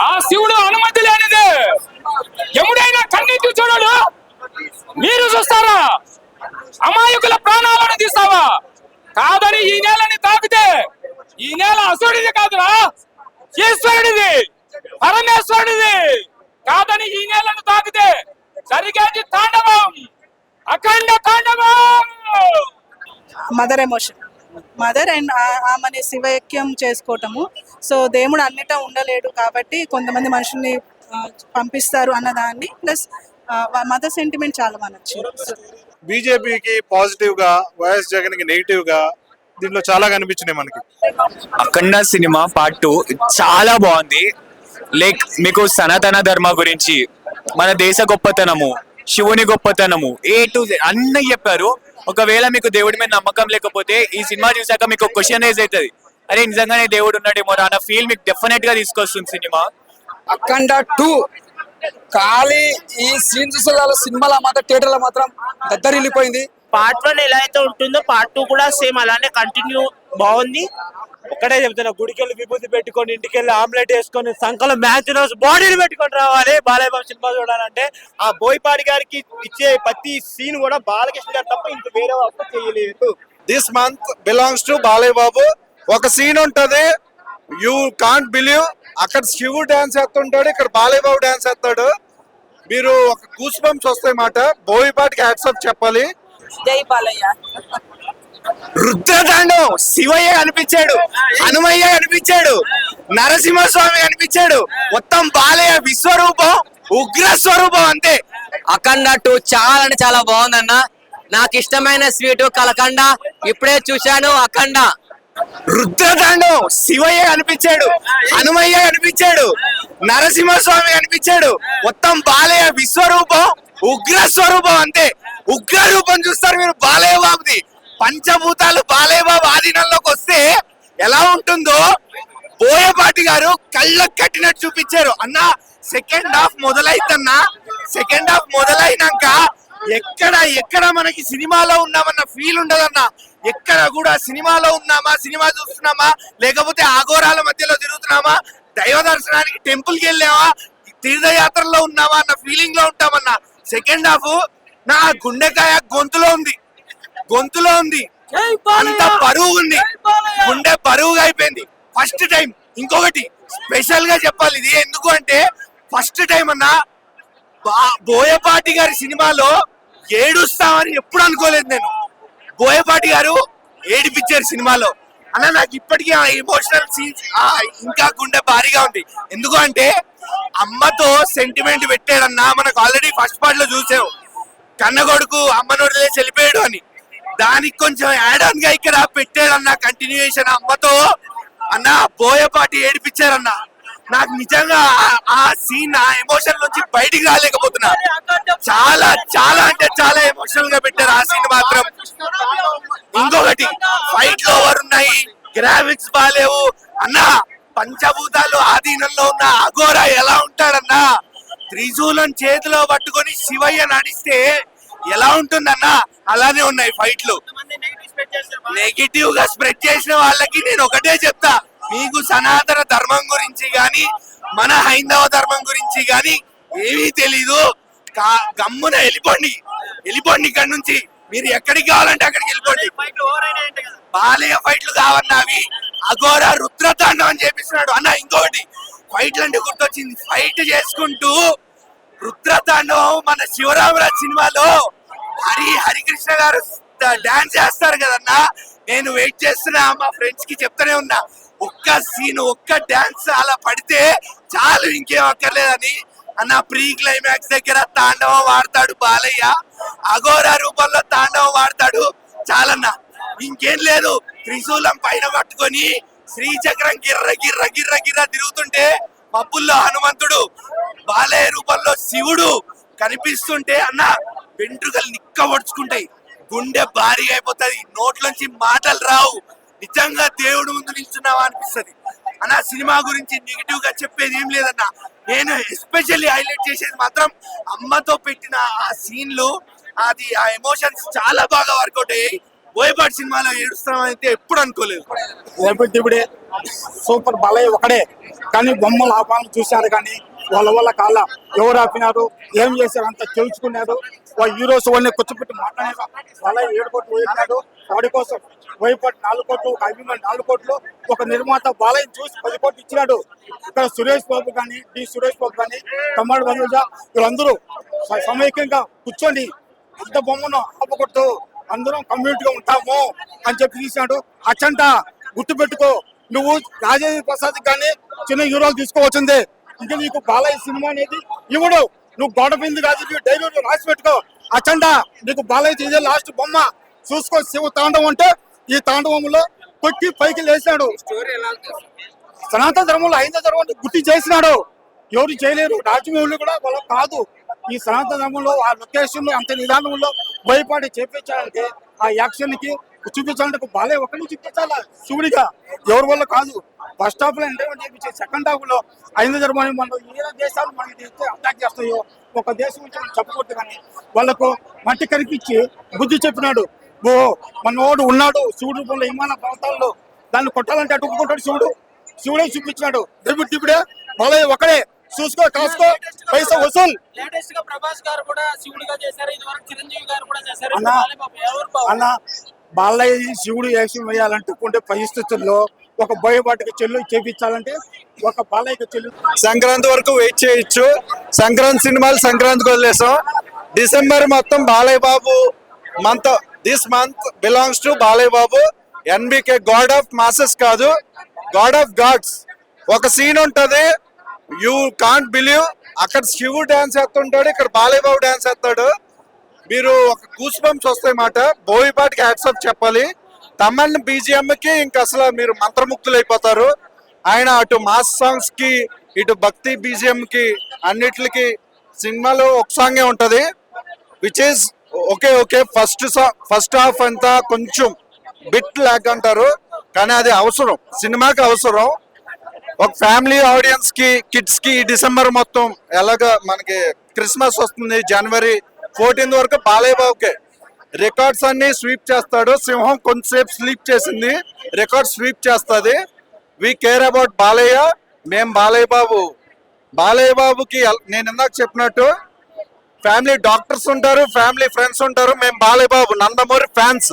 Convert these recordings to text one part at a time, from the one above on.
ఆ శివుడు అనుమతి లేనిదే ఎముడైనా కన్నీటి చూడడు. మీరు చూస్తారా? అమాయకుల ప్రాణాలను తీస్తావా? కాదని ఈ నేలని తాకితే ఈ నేల అసురుడిది కాదురా, ఈశ్వరుడిది, పరమేశ్వరుడిది. కాదని ఈ నేలను తాకితే జరిగేది తాండవం, అఖండ తాండవం. మదర్ ఎమోషన్, మదర్ అండ్ ఆమెని శివైక్యం చేసుకోవటము. సో దేవుడు అన్నిటా ఉండలేడు కాబట్టి కొంతమంది మనుషుల్ని పంపిస్తారు అన్నదాన్ని, ప్లస్ మదర్ సెంటిమెంట్ చాలా బాగా నచ్చింది. బీజేపీకి పాజిటివ్ గా, వైఎస్ జగన్ కి నెగిటివ్ గా దీంట్లో చాలా కనిపించినాయి మనకి. అఖండ సినిమా పార్ట్ 2 చాలా బాగుంది. లైక్ మీకు సనాతన ధర్మ గురించి, మన దేశ గొప్పతనము, శివుని గొప్పతనము, A to Z అన్నీ చెప్పారు. ఒకవేళ మీకు దేవుడి మీద నమ్మకం లేకపోతే ఈ సినిమా చూసాక మీకు క్వశ్చన్ రేజ్ అవుతుంది, అరే నిజంగానే దేవుడు ఉన్నాడేమో అన్న ఫీల్ మీకు డెఫినెట్ గా తీసుకొస్తుంది సినిమా. అఖండ 2 ఖాళీ ఈ సీన్ చూసే సినిమాలో మాత్రం థియేటర్లో మాత్రం దద్దరిల్లిపోయింది. పార్ట్ 1 ఎలా అయితే ఉంటుందో పార్ట్ 2 కూడా సేమ్ అలానే కంటిన్యూ బాగుంది. ఒక్కటే చెప్తున్నా, గుడికెళ్ళి విభూతి పెట్టుకొని ఇంటికెళ్ళి ఆమ్లెట్ వేసుకొని సంకలం మ్యాచ్ బాడీని పెట్టుకొని రావాలి బాలయ్య బాబు సినిమా చూడాలంటే. ఆ బోయపాటి గారికి ఇచ్చే ప్రతి సీన్ కూడా బాలకృష్ణ గారు తప్ప ఇంక వేరే వాళ్ళు చేయలేదు. This month belongs to Balayya Babu. ఒక సీన్ ఉంటది, యూ కాంట్ బిలీవ్, అక్కడ శివుడు డాన్స్ చేస్తుంటాడు, ఇక్కడ బాలయ్య బాబు డాన్స్ చేస్తాడు. మీరు ఒక గూస్ బంప్స్ వస్తాయి మాట. బోయపాటికి హ్యాట్సాప్ చెప్పాలి. జై బాలయ్య. రుద్రతాండం శివయ్య కనిపించాడు, హనుమయ్య కనిపించాడు, నరసింహస్వామి కనిపించాడు. మొత్తం బాలయ్య విశ్వరూపం, ఉగ్ర స్వరూపం అంతే. అఖండ 2 చాలా అంటే చాలా బాగుందన్న. నాకు ఇష్టమైన స్వీట్ కలకండ, ఇప్పుడే చూశాను అఖండ. రుద్రతాండం శివయ్య కనిపించాడు, హనుమయ్య కనిపించాడు, నరసింహస్వామి కనిపించాడు. మొత్తం బాలయ్య విశ్వరూపం, ఉగ్ర స్వరూపం అంతే. ఉగ్ర రూపం చూస్తారు మీరు బాలయ్య బాబుది. పంచభూతాలు బాలయ్య బాబు ఆధీనంలోకి వస్తే ఎలా ఉంటుందో బోయపాటి గారు కళ్ళకు కట్టినట్టు చూపించారు అన్న. సెకండ్ హాఫ్ మొదలైతన్నా, సెకండ్ హాఫ్ మొదలైనాక ఎక్కడ మనకి సినిమాలో ఉన్నామన్న ఫీల్ ఉండదన్న. ఎక్కడ కూడా సినిమాలో ఉన్నామా, సినిమా చూస్తున్నామా, లేకపోతే ఆఘోరాల మధ్యలో తిరుగుతున్నామా, దైవ దర్శనానికి టెంపుల్ కి వెళ్ళామా, తీర్థయాత్రలో ఉన్నామా అన్న ఫీలింగ్ లో ఉంటామన్న. సెకండ్ హాఫ్ నా గుండెకాయ గొంతులో ఉంది, గొంతులో ఉంది, అంత బరువు ఉంది, గుండె బరువుగా అయిపోయింది ఫస్ట్ టైం. ఇంకొకటి స్పెషల్ గా చెప్పాలి ఇది, ఎందుకు అంటే ఫస్ట్ టైం అన్న బోయపాటి గారి సినిమాలో ఏడుస్తామని ఎప్పుడు అనుకోలేదు నేను. బోయపాటి గారు ఏడిపించారు సినిమాలో అన్న. నాకు ఇప్పటికీ ఆ ఎమోషనల్ సీన్స్ ఇంకా గుండె భారీగా ఉంది. ఎందుకు అంటే అమ్మతో సెంటిమెంట్ పెట్టాడన్నా. మనకు ఆల్రెడీ ఫస్ట్ పార్ట్ లో చూసాం, కన్నగొడుకు అమ్మనోడిలే చెలిపోయాడు అని. దానికి కొంచెం యాడ్ ఆన్ గా ఇక్కడ పెట్టాడన్న కంటిన్యూయేషన్ అమ్మతో అన్న. బోయపాటి ఏడిపించారన్న. నాకు నిజంగా ఆ సీన్, ఆ ఎమోషన్ నుంచి బయటికి రాలేకపోతున్నా. చాలా చాలా అంటే చాలా ఎమోషనల్ గా పెట్టారు ఆ సీన్ మాత్రం. ఇంకొకటి ఫైట్ లో ఓవర్ ఉన్నాయి, గ్రాఫిక్స్ బాలేవు అన్న. పంచభూతాలు ఆధీనంలో ఉన్న అఘోర ఎలా ఉంటాడన్నా, త్రిశూలం చేతిలో పట్టుకొని శివయ్య నడిస్తే ఎలా ఉంటుందన్న, అలానే ఉన్నాయి ఫైట్లు. నెగిటివ్ గా స్ప్రెడ్ చేసిన వాళ్ళకి నేను ఒకటే చెప్తా, మీకు సనాతన ధర్మం గురించి గాని, మన హైందవ ధర్మం గురించి గాని ఏమీ తెలీదు. గమ్మున వెళ్ళిపోండి ఇక్కడ నుంచి. మీరు ఎక్కడికి కావాలంటే అక్కడికి వెళ్ళిపోండి. బాలయ్య ఫైట్లు కావన్నా అవి అఘోర రుద్రతాండం అని చేపిస్తున్నాడు అన్న. ఇంకొకటి ఫైట్లు అంటే గుర్తొచ్చింది, ఫైట్ చేసుకుంటూ రుద్రతాండవం మన శివరామరాజ్ సినిమాలో హరికృష్ణ గారు డాన్స్ చేస్తారు కదన్నా. నేను వెయిట్ చేస్తున్నా, మా ఫ్రెండ్స్ కి చెప్తానే ఉన్నా, ఒక్క సీన్ ఒక్క డాన్స్ అలా పడితే చాలు, ఇంకేం అక్కర్లేదని అన్న. ప్రీ క్లైమాక్స్ దగ్గర తాండవం వాడతాడు బాలయ్య, అఘోర రూపంలో తాండవం వాడతాడు, చాలన్నా. ఇంకేం లేదు. త్రిశూలం పైన పట్టుకొని శ్రీచక్రం గిర్ర గిర్ర గిర్ర గిర్ర తిరుగుతుంటే మబ్బుల్లో హనుమంతుడు, బాలయ్య రూపంలో శివుడు కనిపిస్తుంటే అన్న వెంట్రుకలు నిక్కబడుచుకుంటాయి, గుండె భారీగా అయిపోతుంది, నోట్లోంచి మాటలు రావు. నిజంగా దేవుడు ముందు నిల్చున్నావా అనిపిస్తుంది అన్న. సినిమా గురించి నెగిటివ్ గా చెప్పేది ఏం లేదన్న. నేను ఎస్పెషల్లీ హైలైట్ చేసేది మాత్రం అమ్మతో పెట్టిన ఆ సీన్లు, అది ఆ ఎమోషన్స్ చాలా బాగా వర్కౌట్ అయ్యాయి. బోయపాటి సినిమాలో ఏడుస్తాం అయితే ఎప్పుడు అనుకోలేదు. ఇప్పుడే సూపర్ బాలయ్య ఒకడే, కానీ బొమ్మలు ఆపాలను చూశారు, కానీ వాళ్ళ వల్ల కాల ఎవరు ఆపినారు, ఏం చేశారు అంత తెలుసుకున్నారు. హీరోస్ వాళ్ళని కూర్చోపెట్టి మాట్లాడారు. బాలయ్య 7 కోట్లు వేసినాడు వాడి కోసం, వైపాటి 4 కోట్లు, ఒక అభిమాని 4 కోట్లు, ఒక నిర్మాత బాలయ్య చూసి 10 కోట్లు ఇచ్చినాడు. ఇక్కడ సురేష్ బాబు కానీ, సురేష్ బాబు కానీ, తమ్మాడు బంధుజ వీళ్ళందరూ సమైక్యంగా కూర్చొని అంత బొమ్మను ఆపకొట్టు, అందరం కమ్యూనిటీగా ఉంటాము అని చెప్పి తీసినాడు. అచ్చంట గుర్తు పెట్టుకో, నువ్వు రాజేంద్ర ప్రసాద్ కానీ చిన్న హీరోలు తీసుకోవచ్చుంది, ఇంకా నీకు బాలయ్య సినిమా అనేది ఇవ్వడు. నువ్వు గోడ బింది కాదు, డైరీ రాసి పెట్టుకో. అచ్చంట నీకు బాలయ్య ఇదే లాస్ట్ బొమ్మ చూసుకో. శివ తాండవం అంటే ఈ తాండవంలో తొక్కి పైకి లేచాడు. సనాతన ధర్మంలో 5వ ధర్మం గుర్తి చేసినాడు, ఎవరు చేయలేరు. రాజమౌళి కూడా వాళ్ళ కాదు. ఈ సనాతన ధర్మంలో ఆ లొకేషన్ అంత నిదానంలో భయపడి చేపించాలంటే, ఆ యాక్షన్ కి చూపించాలంటే బాలయ్య ఒకరిని చూపించాలా శివుడిగా, ఎవరి వల్ల కాదు. ఫస్ట్ హాఫ్ లో ఎంటర్టైన్మెంట్ చేయించారు, సెకండ్ హాఫ్ లో 5వ ధర్మాన్ని మనం ఏ దేశాలు మనకి అటాక్ చేస్తాయో ఒక దేశం నుంచి మనం చెప్పకూడదు, కానీ వాళ్ళకు మట్టి కనిపించి బుద్ధి చెప్పినాడు. ఓ మనోడు ఉన్నాడు శివుడు రూపంలో విమాన ప్రాంతాల్లో, దాన్ని కొట్టాలంటే అడ్డుకుంటాడు శివుడు. శివుడే చూపించినాడు. ఇప్పుడే బాలయ్య ఒకడే, చూసుకో కాసుకో, పైసా వసూలు. లేటెస్ట్ గా ప్రభాస్ గారు కూడా శివుడిగా చేశారు, ఇదివరకు చిరంజీవి గారు కూడా చేశారు. అన్న బాలయ్య శివుడు వేషం వేయాలంటే కొంటే పరిస్థితుల్లో ఒక బోయపాటికి చెల్లు చేపించాలంటే ఒక బాలయ్యకి చెల్లు. సంక్రాంతి వరకు వెయిట్ చేయొచ్చు. సంక్రాంతి సినిమాలు సంక్రాంతికి వదిలేసాం. డిసెంబర్ మొత్తం Balayya Babu month. This month belongs to Balayya Babu. NBK god of masses కాదు, గాడ్ ఆఫ్ గాడ్స్. ఒక సీన్ ఉంటది, యూ కాంట్ బిలీవ్, అక్కడ శివుడు డాన్స్ వేస్తుంటాడు, ఇక్కడ బాలయ్య బాబు డాన్స్ వేస్తాడు. మీరు ఒక గూస్ బంప్స్ వస్తాయి మాట. బోయపాటికి హ్యాట్స్ ఆఫ్ చెప్పాలి. తమన్ బీజిఎం కి ఇంకా అసలు మీరు మంత్రముక్తులు అయిపోతారు. ఆయన అటు మాస్ సాంగ్స్ కి, ఇటు భక్తి బీజిఎం కి, అన్నిటికి సినిమాలో ఒక సాంగే ఉంటది, which is okay. First half అంతా కొంచెం బిట్ లాగ్ అంటారు, కానీ అది అవసరం, సినిమాకి అవసరం. ఒక ఫ్యామిలీ ఆడియన్స్ కి, కిడ్స్ కి డిసెంబర్ మొత్తం ఎలాగ మనకి క్రిస్మస్ వస్తుంది, జనవరి 14 వరకు బాలయ్య బాబుకే రికార్డ్స్ అన్ని స్వీప్ చేస్తాడు. సింహం కొంతసేపు స్లీప్ చేసింది, రికార్డ్ స్వీప్ చేస్తుంది. We care about Balayya. మేము బాలయ్య బాబుకి నేను ఇందాక చెప్పినట్టు ఫ్యామిలీ డాక్టర్స్ ఉంటారు, ఫ్యామిలీ ఫ్రెండ్స్ ఉంటారు. మేము Balayya Babu Nandamuri fans,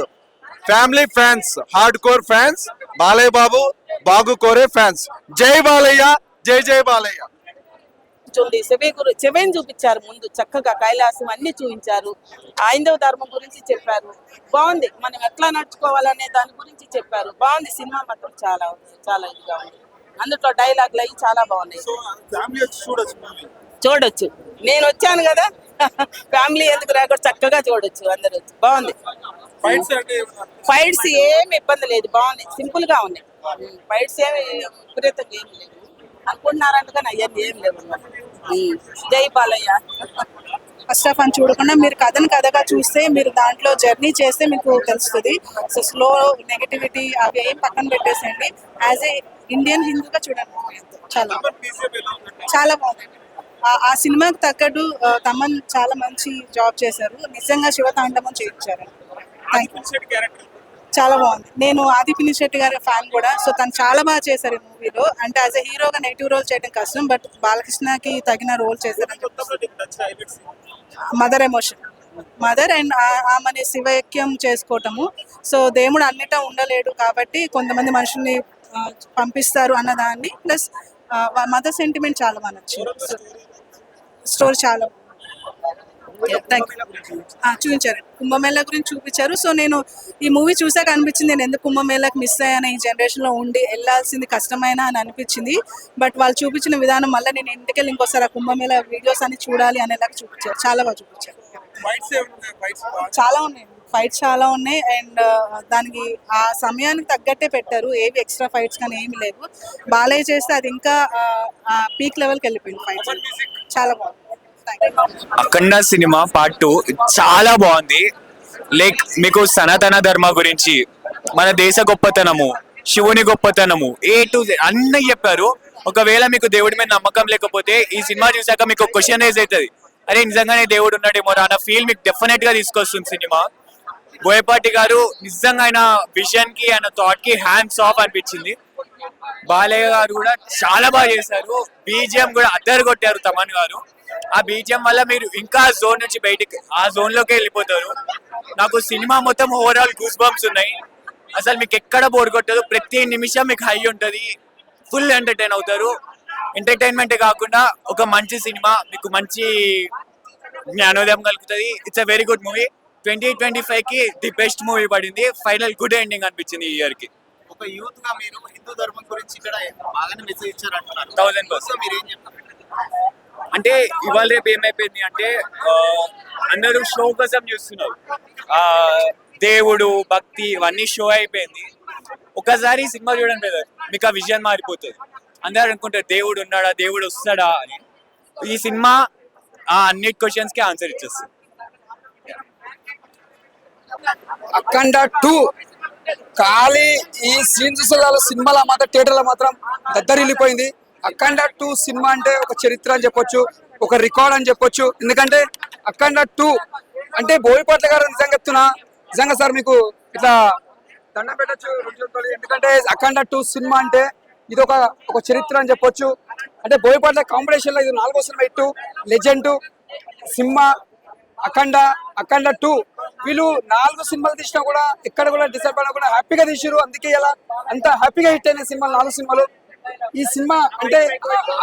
family fans, hardcore fans, Balayya Babu బాగు కోరే ఫ్యాన్స్. జై బాలయ్య, జై జై బాలయ్య. చూడండి, శివయ్యని చూపించారు ముందు చక్కగా, కైలాసం అన్ని చూపించారు, 5వ ధర్మం గురించి చెప్పారు. బాగుంది, మనం ఎట్లా నడుచుకోవాలనే దాని గురించి చెప్పారు. బాగుంది సినిమా, మాత్రం చాలా ఇదిగా ఉంది. అందులో డైలాగ్లు అవి చాలా బాగున్నాయి, చూడొచ్చు. నేను వచ్చాను కదా, ఫ్యామిలీ ఎందుకు రాకుండా చక్కగా చూడొచ్చు అందరూ. బాగుంది. ఫైట్స్ ఏమి ఇబ్బంది లేదు, బాగుంది, సింపుల్ గా ఉన్నాయి. ఫైట్స్ ఏమి విపరీతంగా ఏమి లేదు అనుకుంటున్నారంట, కానీ అవన్నీ ఏం లేవు. జై బాలయ్య. ఫస్ట్ ఆఫ్ అని చూడకుండా మీరు కథగా చూస్తే, మీరు దాంట్లో జర్నీ చేస్తే మీకు తెలుస్తుంది. సో స్లో నెగటివిటీ అవి ఏం పక్కన పెట్టేసేయండి, యాజ్ ఏ ఇండియన్ హిందూగా చూడండి. చాలా బాగుంది. ఆ సినిమాకి తగ్గట్టు తమన్ చాలా మంచి జాబ్ చేశారు. నిజంగా శివతాండవం చేయించారు. చాలా బాగుంది. నేను ఆది పినిశెట్టి గారి ఫ్యాన్ కూడా. సో తను చాలా బాగా చేశారు ఈ మూవీలో. అంటే యాజ్ ఎ హీరోగా నెగిటివ్ రోల్ చేయడం కష్టం, బట్ బాలకృష్ణకి తగిన రోల్ చేశారు. మదర్ ఎమోషన్, మదర్ అండ్ ఆమెని శివైక్యం చేసుకోవటము. సో దేవుడు అన్నిటా ఉండలేడు కాబట్టి కొంతమంది మనుషుల్ని పంపిస్తారు అన్నదాన్ని, ప్లస్ మదర్ సెంటిమెంట్ చాలా బాగా నచ్చింది. స్టోరీ చాలా చూపించారు. కుంభమేళా గురించి చూపించారు. సో నేను ఈ మూవీ చూసాక అనిపించింది, నేను ఎందుకు కుంభమేళాకి మిస్ అయ్యాను, ఈ జనరేషన్లో ఉండి వెళ్ళాల్సింది కష్టమైనా అని అనిపించింది. బట్ వాళ్ళు చూపించిన విధానం వల్ల నేను ఇంటికెళ్ళి ఇంకోసారి ఆ కుంభమేళా వీడియోస్ అన్ని చూడాలి అనేలాగా చూపించారు. చాలా బాగా చూపించారు. చాలా ఉన్నాయి, ఫైట్స్ చాలా ఉన్నాయి. అండ్ దానికి ఆ సమయానికి తగ్గట్టే పెట్టారు, ఏవి ఎక్స్ట్రా ఫైట్స్ కానీ ఏమి లేవు. బాలయ్య చేస్తే అది ఇంకా పీక్ లెవెల్కి వెళ్ళిపోయింది ఫైట్స్. చాలా బాగుంది. అఖండ సినిమా పార్ట్ 2 చాలా బాగుంది. లైక్ మీకు సనాతన ధర్మ గురించి, మన దేశ గొప్పతనము, శివుని గొప్పతనము, A to Z అన్నీ చెప్పారు. ఒకవేళ మీకు దేవుడి మీద నమ్మకం లేకపోతే ఈ సినిమా చూసాక మీకు క్వశ్చన్ రేజ్ అవుతుంది, అరే నిజంగానే దేవుడు ఉన్నాడేమో అన్న ఫీల్ మీకు డెఫినెట్ గా తీసుకొస్తుంది సినిమా. బోయపాటి గారు నిజంగా ఆయన విజన్ కి, ఆయన థాట్ కి హ్యాండ్స్ ఆఫ్ అనిపించింది. బాలయ్య గారు కూడా చాలా బాగా చేశారు. బీజిఎం కూడా అద్దరు కొట్టారు తమన్ గారు. ఆ బీజిఎం వల్ల మీరు ఇంకా జోన్ నుంచి బయటికి ఆ జోన్ లోకి వెళ్ళిపోతారు. నాకు సినిమా మొత్తం ఓవరాల్ గూస్ బంప్స్ ఉన్నాయి. అసలు మీకు ఎక్కడ బోర్ కొట్టదు. ప్రతి నిమిషం మీకు హై ఉంటది. ఫుల్ ఎంటర్టైన్ అవుతారు. ఎంటర్టైన్మెంట్ కాకుండా ఒక మంచి సినిమా, మీకు మంచి జ్ఞానోదయం కలుగుతుంది. It's a very good movie. 2025 కి ది బెస్ట్ మూవీ పడింది. ఫైనల్ గుడ్ ఎండింగ్ అనిపించింది ఈ ఇయర్ కి. ఒక యూత్ గా మీరు హిందూ ధర్మం గురించి ఇక్కడ బాగానే మెసేజ్ ఇచ్చారు అంటున్నారు. 1000%. మీరు ఏం చెప్తారు? అంటే ఇవాళ రేపు ఏమైపోయింది అంటే అందరూ షో కోసం చూస్తున్నారు. దేవుడు భక్తి ఇవన్నీ షో అయిపోయింది. ఒకసారి సినిమా చూడండి బ్రదర్, మీకు ఆ విజన్ మారిపోతుంది. అందరూ అనుకుంటారు దేవుడు ఉన్నాడా, దేవుడు వస్తాడా అని. ఈ సినిమా ఆ అన్ని క్వశ్చన్స్ కి ఆన్సర్ ఇచ్చేస్తుంది. అఖండ 2 ఖాళీ ఈ సీన్ చూసే సినిమాలో మాత్రం థియేటర్లో మాత్రం దద్దరిల్లిపోయింది. అఖండ 2 సినిమా అంటే ఒక చరిత్ర అని చెప్పొచ్చు, ఒక రికార్డ్ అని చెప్పొచ్చు. ఎందుకంటే అఖండ 2 అంటే బోయపాట్ల గారు నిజంగా చెప్తున్నా, నిజంగా సార్ మీకు ఇట్లా దండం పెట్టచ్చు. ఎందుకంటే అఖండ 2 సినిమా అంటే ఇది ఒక చరిత్ర అని చెప్పొచ్చు. అంటే బోయపాట్ల కాంపిటీషన్ లో ఇది 4వ సినిమా హిట్. లెజెండ్, సింహ, అఖండ 2 వీళ్ళు 4 సినిమాలు తీసినా కూడా ఎక్కడ కూడా డిసప్పాయింట్ కూడా హ్యాపీగా తీసారు. అందుకే ఇలా అంత హ్యాపీగా హిట్ అయిన సినిమాలు 4 సినిమాలు. ఈ సినిమా అంటే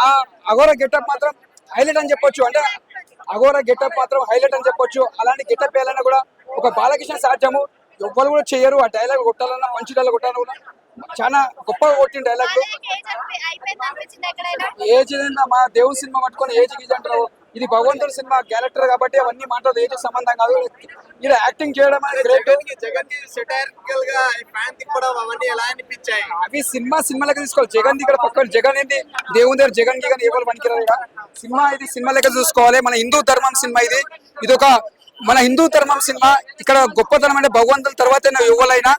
ఆ అఘోర గెటప్ మాత్రం హైలైట్ అని చెప్పొచ్చు. అంటే అఘోర గెటప్ మాత్రం హైలైట్ అని చెప్పొచ్చు. అలాంటి గెటప్ వేయాలన్నా కూడా ఒక బాలకృష్ణ సాధ్యము, ఎవ్వరు కూడా చేయరు. ఆ డైలాగ్ కొట్టాలన్నా, పంచి డైలాగ్ కొట్టాలన్నా కూడా చాలా గొప్పగా కొట్టిన డైలాగ్లు. ఏజ్ మా దేవుని సినిమా పట్టుకొని ఏజ్ గీజ్ అంటారు. ఇది భగవంతుడి సినిమా క్యారెక్టర్ కాబట్టి అవన్నీ మాటలు ఏజ్ సంబంధం కాదు. ఇలా యాక్టింగ్ చేయడం అనేది గ్రేట్. అవి సినిమా లెక్క తీసుకోవాలి. జగన్ ఇక్కడ పక్కన జగన్ ఏంటి, దేవుని దగ్గర జగన్ కి ఎవరు పనికిరారు. సినిమా ఇది సినిమా లెక్క చూసుకోవాలి. మన హిందూ ధర్మం సినిమా ఇది ఒక మన హిందూ ధర్మం సినిమా. ఇక్కడ గొప్పతనం అంటే భగవంతుల తర్వాత ఎవరైనా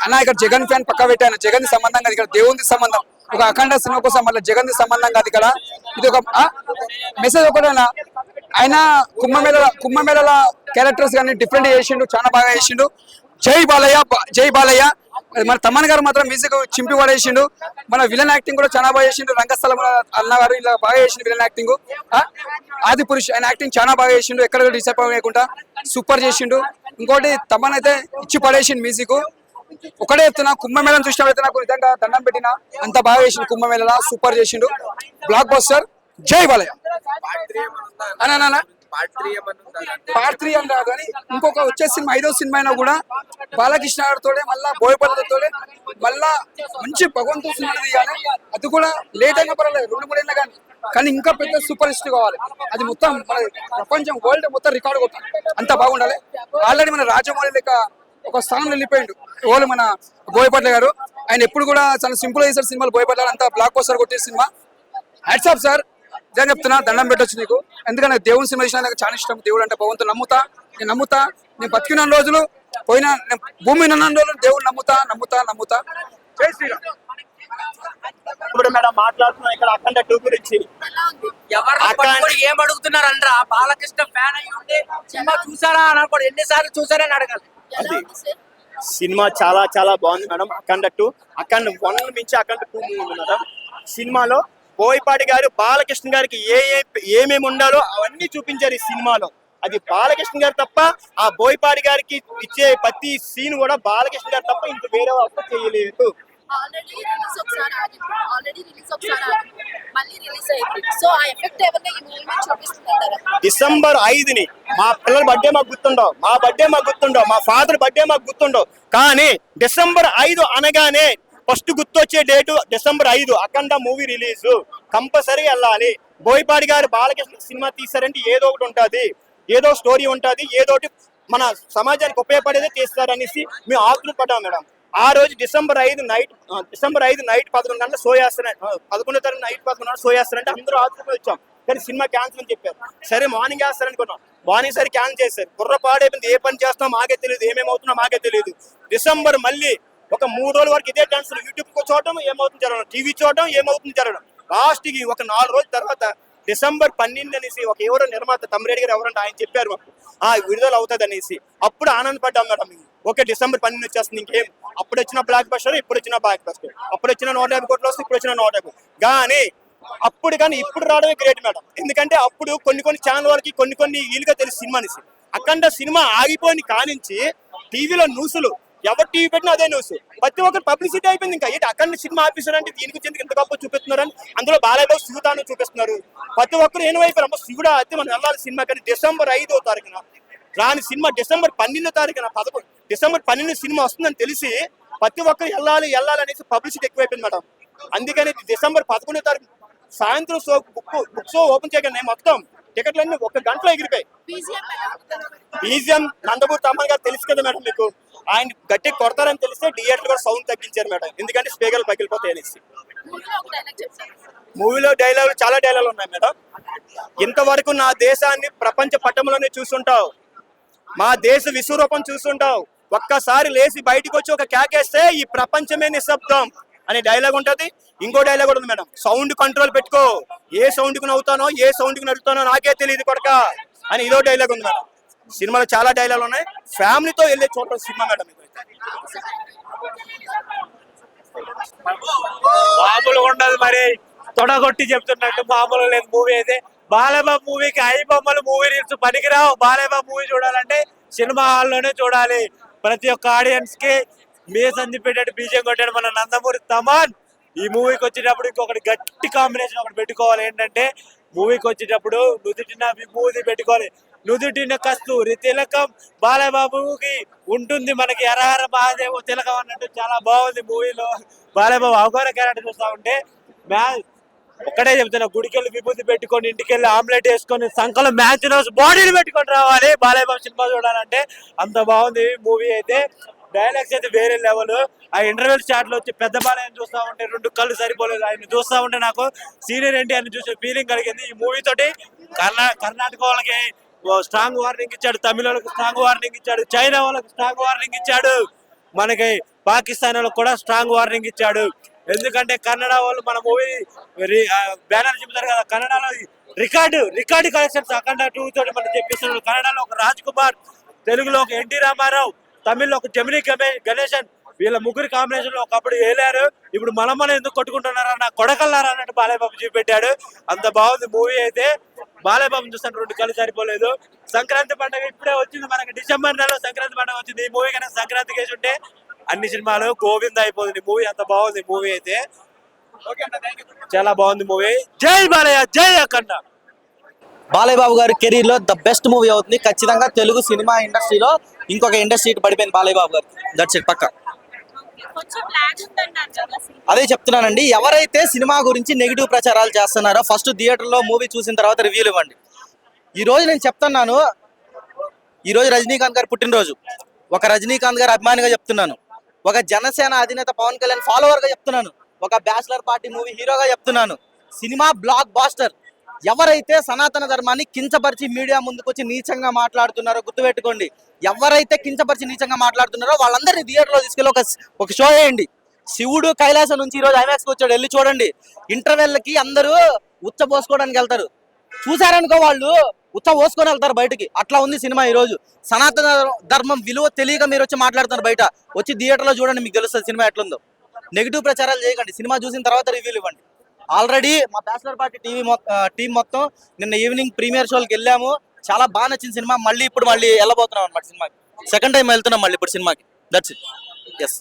అన్న ఇక్కడ జగన్ ఫ్యాన్ పక్క పెట్టాను. జగన్ సంబంధం కాదు, ఇక్కడ దేవుని సంబంధం. ఒక అఖండ సినిమా కోసం మళ్ళీ జగన్ సంబంధం కాదు. ఇక్కడ ఇది ఒక మెసేజ్ ఒకటేనా. ఆయన కుంభమేళ క్యారెక్టర్స్ కానీ డిఫరెంట్ చేసిండు, చాలా బాగా చేసిండు. జై బాలయ్య. మన తమన్ గారు మాత్రం మ్యూజిక్ చింపి పడేసిండు. మన విలన్ యాక్టింగ్ కూడా చాలా బాగా చేసిండు. రంగస్థలం అన్న గారు ఇలా బాగా చేసిండు విలన్ యాక్టింగ్. ఆది పురుష్ ఆయన యాక్టింగ్ చాలా బాగా చేసిండు. ఎక్కడ డిసప్పాయింట్ చేయకుండా సూపర్ చేసిండు. ఇంకోటి తమన్ అయితే ఇచ్చి పడేసిండు మ్యూజిక్. ఒకటే చెప్తున్నా, కుంభమేళను చూసినట్లయితే నాకు నిజంగా దండం పెట్టిన అంత బాగా చేసిండు. కుంభమేళ సూపర్ చేసిండు. Block buster. జై బాలయ్య. పార్ట్ 3 అని రాదు కానీ ఇంకొక వచ్చే సినిమా 5వ సినిమా అయినా కూడా బాలకృష్ణ గారితో మళ్ళా బోయపల్లతో మళ్ళా మంచి భగవంతుడు సినిమా తీయాలి. అది కూడా లేట్ అయినా పర్వాలేదు, 2-3 ఏళ్ళ కానీ ఇంకా పెద్ద సూపర్ హిట్ కావాలి. అది మొత్తం మన ప్రపంచం వరల్డ్ మొత్తం రికార్డు కొట్టాలి. అంత బాగుండాలి. ఆల్రెడీ మన రాజమౌళి లెక్క ఒక స్థానంలో వెళ్ళిపోయిండు ఓళ్ళు మన బోయపట్ల గారు. ఆయన ఎప్పుడు కూడా చాలా సింపుల్ చేశారు సినిమాలు. బోయపట్ల అంతా బ్లాక్ బస్టర్ కొట్టే సినిమా. Hats off sir. నిజంగా చెప్తున్నా, దండం పెట్టొచ్చు నీకు. ఎందుకంటే దేవుని సినిమా చూసినా నాకు చాలా ఇష్టం. దేవుడు అంటే భగవంతుడు నమ్ముతా. నేను బతికిన రోజులు పోయినా, భూమి ఉన్న రోజులు దేవుడు నమ్ముతా. జై శ్రీరామ్. ఇప్పుడు మేడం మాట్లాడుతున్నాం ఇక్కడ అఖండ 2 గురించి. ఏం అడుగుతున్నారు అనరా? బాలకృష్ణ ఫ్యాన్ అయ్యి ఉంటే సినిమా చూసారా అని అనుకోండి, ఎన్నిసార్లు చూసారని అడగాలి. సినిమా చాలా చాలా బాగుంది మేడం. అఖండ 2 అఖండ 1 మించి అఖండ 2 మూవీ ఉంది మేడం. సినిమాలో బోయపాటి గారు బాలకృష్ణ గారికి ఏమేమి ఉండాలో అవన్నీ చూపించారు ఈ సినిమాలో. అది బాలకృష్ణ గారు తప్ప ఆ బోయపాటి గారికి ఇచ్చే ప్రతి సీన్ కూడా బాలకృష్ణ గారు తప్ప ఇంక వేరే వాళ్ళు చేయలేదు. ఆల్రెడీ రిలీజ్ ఒకసారి మళ్ళీ రిలీజ్ అయింది. సో ఆ ఎఫెక్ట్ ఏమన్నా ఈ మూవీ చూపిస్తుంటారా? డిసెంబర్ 5ని మా పిల్లల బర్త్డే మాకు గుర్తుండవు, మా బర్త్డే మాకు గుర్తుండవు, మా ఫాదర్ బర్త్డే మాకు గుర్తుండవు. కానీ డిసెంబర్ 5 అనగానే ఫస్ట్ గుర్తొచ్చే డేటు డిసెంబర్ 5 అఖండ మూవీ రిలీజ్. కంపల్సరీ వెళ్ళాలి. బోయపాటి గారు బాలకృష్ణ సినిమా తీశారంటే ఏదో ఒకటి ఉంటుంది, ఏదో స్టోరీ ఉంటుంది, ఏదో ఒకటి మన సమాజానికి ఉపయోగపడేదే తీస్తారనేసి మేము ఆతృపడ్డాం మేడం. ఆ రోజు డిసెంబర్ 5 నైట్ 11 గంటల షో చేస్తారంటే 11వ తారీఖు నైట్ 11 గంటల షో చేస్తారంటే అందరూ ఆతృపడి వచ్చాం. కానీ సినిమా క్యాన్సిల్ అని చెప్పారు. సరే మార్నింగ్ వేస్తారనుకున్నాం, మార్నింగ్ సరే క్యాన్సిల్ చేశారు. బుర్ర పాడైపోయింది. ఏ పని చేస్తాం మాకే తెలియదు, ఏమేమవుతున్నా మాకే తెలియదు. డిసెంబర్ మళ్ళీ ఒక 3 రోజుల వరకు ఇదే టెన్షన్. యూట్యూబ్ చూడటం ఏమవుతుంది జరగడం, టీవీ చూడటం ఏమవుతుంది జరగడం. లాస్ట్కి ఒక 4 రోజుల తర్వాత డిసెంబర్ 12 అనేసి ఒక ఎవరో నిర్మాత తమ్మిరెడ్డి గారు ఎవరంటే ఆయన చెప్పారు మాకు విడుదల అవుతుంది అనేసి. అప్పుడు ఆనందపడ్డాం మేడం. ఓకే డిసెంబర్ 12 వచ్చేస్తుంది ఇంకేం. అప్పుడు వచ్చిన బ్లాక్ బస్టర్, ఇప్పుడు వచ్చిన బ్లాక్ బస్టర్, అప్పుడు వచ్చిన 150 కోట్లు వస్తుంది, ఇప్పుడు వచ్చిన 150. కానీ అప్పుడు కానీ ఇప్పుడు రావడమే గ్రేట్ మేడం. ఎందుకంటే అప్పుడు కొన్ని ఛానల్ వాళ్ళకి కొన్ని వీలుగా తెలుసు సినిమా అనేసి. అఖండ సినిమా ఆగిపోయిన కానించి టీవీలో న్యూస్లు ఎవరు టీవీ పెట్టినా అదే న్యూస్. ప్రతి ఒక్కరు పబ్లిసిటీ అయిపోయింది. ఇంకా ఏంటి అఖండ సినిమా ఆఫీసర్ అంటే దీని గురించి ఎందుకు ఇంత గొప్ప చూపిస్తున్నారని. అందులో బాలయ్యబాబు శివుతాను చూపిస్తున్నారు. ప్రతి ఒక్కరు ఏమైపోయారు శివుడా అయితే మనం వెళ్ళాలి సినిమా. కానీ డిసెంబర్ 5వ తారీఖున రాని సినిమా డిసెంబర్ 12వ తారీఖున డిసెంబర్ 12 సినిమా వస్తుందని తెలిసి ప్రతి ఒక్కరు వెళ్ళాలి అనేసి పబ్లిసిటీ ఎక్కువైపోయింది మేడం. అందుకని డిసెంబర్ 11వ తారీఖు సాయంత్రం బుక్ షో ఓపెన్ చేయగానే మొత్తం టికెట్లన్నీ 1 గంటలో ఎగిరిపోయాయి. బీజిఎం నందమూరి తమ్మన్ గారు తెలుసు కదా మేడం మీకు. ఆయన గట్టి కొడతారని తెలిస్తే థియేటర్ కూడా సౌండ్ తగ్గించారు మేడం. ఎందుకంటే స్పీకర్లు పగిలిపోతాయి అనేసి. మూవీలో డైలాగులు చాలా డైలాగులు ఉన్నాయి మేడం. ఇంతవరకు నా దేశాన్ని ప్రపంచ పట్టంలోనే చూస్తుంటావు, మా దేశ విశ్వరూపం చూస్తుంటావు, ఒక్కసారి లేచి బయటకు వచ్చి ఒక కేకేస్తే ఈ ప్రపంచమే నిశ్శబ్దం అనే డైలాగ్ ఉంటది. ఇంకో డైలాగ్ కూడా ఉంది మేడం, సౌండ్ కంట్రోల్ పెట్టుకో, ఏ సౌండ్ కు నవ్వుతానో ఏ సౌండ్ కు నడుతానో నాకే తెలియదు కొడక అని ఇదో డైలాగ్ ఉంది మేడం. సినిమాలో చాలా డైలాగులు ఉన్నాయి. ఫ్యామిలీతో వెళ్ళే చోట సినిమా మేడం. మామూలుగా ఉండదు మరి, తొడగొట్టి చెప్తున్నట్టు మామూలు లేదు మూవీ అయితే. బాలయ్యబాబు మూవీకి ఐ బొమ్మలు మూవీ రీల్స్ పనికిరావు. బాలయ్యబాబు మూవీ చూడాలంటే సినిమా హాల్లోనే చూడాలి. ప్రతి ఒక్క ఆడియన్స్ కి మీ సందీప్ పెట్టాడు, బీజం కొట్టాడు మన నందమూరి తమన్. ఈ మూవీకి వచ్చేటప్పుడు ఇంకొకటి గట్టి కాంబినేషన్ ఒకటి పెట్టుకోవాలి. ఏంటంటే మూవీకి వచ్చేటప్పుడు నుదుటిన విభూతి పెట్టుకోవాలి. నుదుటిన కస్తూరి తిలకం బాలయ్యబాబుకి ఉంటుంది. మనకి హరహర మహాదేవ్ తిలకం అన్నట్టు చాలా బాగుంది మూవీలో. బాలయ్యబాబు అవగాహన క్యారెక్టర్ చూస్తా ఉంటే ఒక్కడే చెప్తున్నా, గుడికెళ్ళి విభూతి పెట్టుకొని ఇంటికెళ్ళి ఆమ్లెట్ వేసుకొని సంకలం మ్యాచ్ బాడీని పెట్టుకొని రావాలి బాలయ్యబాబు సినిమా చూడాలంటే. అంత బాగుంది మూవీ అయితే. డైలాగ్స్ అయితే వేరే లెవెల్. ఆ ఇంటర్వెల్ షాట్ లో వచ్చి పెద్ద బాలయ్యని చూస్తా ఉంటే 2 కళ్ళు సరిపోలేదు. ఆయన చూస్తా ఉంటే నాకు సీనియర్ ఎన్టీఆర్ని చూసే ఫీలింగ్ కలిగింది. ఈ మూవీ తోటి కర్ణాటక వాళ్ళకి స్ట్రాంగ్ వార్నింగ్ ఇచ్చాడు, తమిళ వాళ్ళకి స్ట్రాంగ్ వార్నింగ్ ఇచ్చాడు, చైనా వాళ్ళకి స్ట్రాంగ్ వార్నింగ్ ఇచ్చాడు, మనకి పాకిస్తాన్ వాళ్ళకి కూడా స్ట్రాంగ్ వార్నింగ్ ఇచ్చాడు. ఎందుకంటే కన్నడ వాళ్ళు మన మూవీ బ్యానర్ చెప్తారు కదా, కన్నడలో రికార్డు కలెక్షన్స్ అఖండ 2 తోటి మనం చెప్పిస్తున్నాడు. కన్నడలో ఒక రాజ్ కుమార్, తెలుగులో ఒక ఎన్టీ రామారావు, తమిళ్లో ఒక జమినీ గణేశన్, వీళ్ళ ముగ్గురు కాంబినేషన్ లో ఒకప్పుడు వేలారు. ఇప్పుడు మనం ఎందుకు కొట్టుకుంటున్నారా నా కొడకల్లారా అన్నట్టు బాలయ్యబాబు చూపెట్టాడు. అంత బాగుంది మూవీ అయితే. బాలయ్యబాబు చూస్తాను 2 కళ్ళు సరిపోలేదు. సంక్రాంతి పండుగ ఇప్పుడే వచ్చింది మనకి, డిసెంబర్ నెలలో సంక్రాంతి పండుగ వచ్చింది. ఈ మూవీ కన్నా సంక్రాంతికి వేసి ఉంటే అన్ని సినిమాలు గోవింద అయిపోతుంది. మూవీ అంత బాగుంది మూవీ అయితే. చాలా బాగుంది మూవీ. జై బాలయ్య, జై అఖండ. బాలయ్యబాబు గారి కెరీర్ లో ద బెస్ట్ మూవీ అవుతుంది ఖచ్చితంగా. తెలుగు సినిమా ఇండస్ట్రీలో ఇంకొక ఇండస్ట్రీ పడిపోయింది బాలయ్యబాబు గారు. దట్స్ ఇట్ పక్క. అదే చెప్తున్నానండి, ఎవరైతే సినిమా గురించి నెగిటివ్ ప్రచారాలు చేస్తున్నారో ఫస్ట్ థియేటర్ లో మూవీ చూసిన తర్వాత రివ్యూలు ఇవ్వండి. ఈ రోజు నేను చెప్తున్నాను, ఈ రోజు రజనీకాంత్ గారు పుట్టినరోజు. ఒక రజనీకాంత్ గారు అభిమానిగా చెప్తున్నాను, ఒక జనసేన అధినేత పవన్ కళ్యాణ్ ఫాలోవర్ గా చెప్తున్నాను, ఒక బ్యాచిలర్ పార్టీ మూవీ హీరోగా చెప్తున్నాను. Cinema blockbuster. ఎవరైతే సనాతన ధర్మాన్ని కించపరిచి మీడియా ముందుకొచ్చి నీచంగా మాట్లాడుతున్నారో గుర్తుపెట్టుకోండి. ఎవరైతే కించపరిచి నీచంగా మాట్లాడుతున్నారో వాళ్ళందరినీ థియేటర్ లో తీసుకెళ్ళి ఒక షో వేయండి. శివుడు కైలాసం నుంచి ఈ రోజు ఐమాక్స్ కి వచ్చాడు, వెళ్ళి చూడండి. ఇంటర్వెల్కి అందరూ ఉచ్చ పోసుకోవడానికి వెళ్తారు, చూసారనుకో వాళ్ళు ఉచ్చ పోసుకొని వెళ్తారు బయటకి. అట్లా ఉంది సినిమా ఈ రోజు. సనాతన ధర్మం విలువ తెలియక మీరు వచ్చి మాట్లాడుతున్నారు. బయట వచ్చి థియేటర్ లో చూడండి, మీకు తెలుస్తుంది సినిమా ఎట్లుందో. నెగిటివ్ ప్రచారాలు చేయకండి, సినిమా చూసిన తర్వాత రివ్యూలు ఇవ్వండి. ఆల్రెడీ మా బ్యాచిలర్ పార్టీ టీం మొత్తం నిన్న ఈవినింగ్ ప్రీమియర్ షోకి వెళ్ళాము. చాలా బాగా నచ్చిన సినిమా. ఇప్పుడు మళ్ళీ వెళ్ళబోతున్నాం అనమాట సినిమాకి. సెకండ్ టైం వెళ్తున్నాం మళ్ళీ ఇప్పుడు సినిమాకి. That's it. ఎస్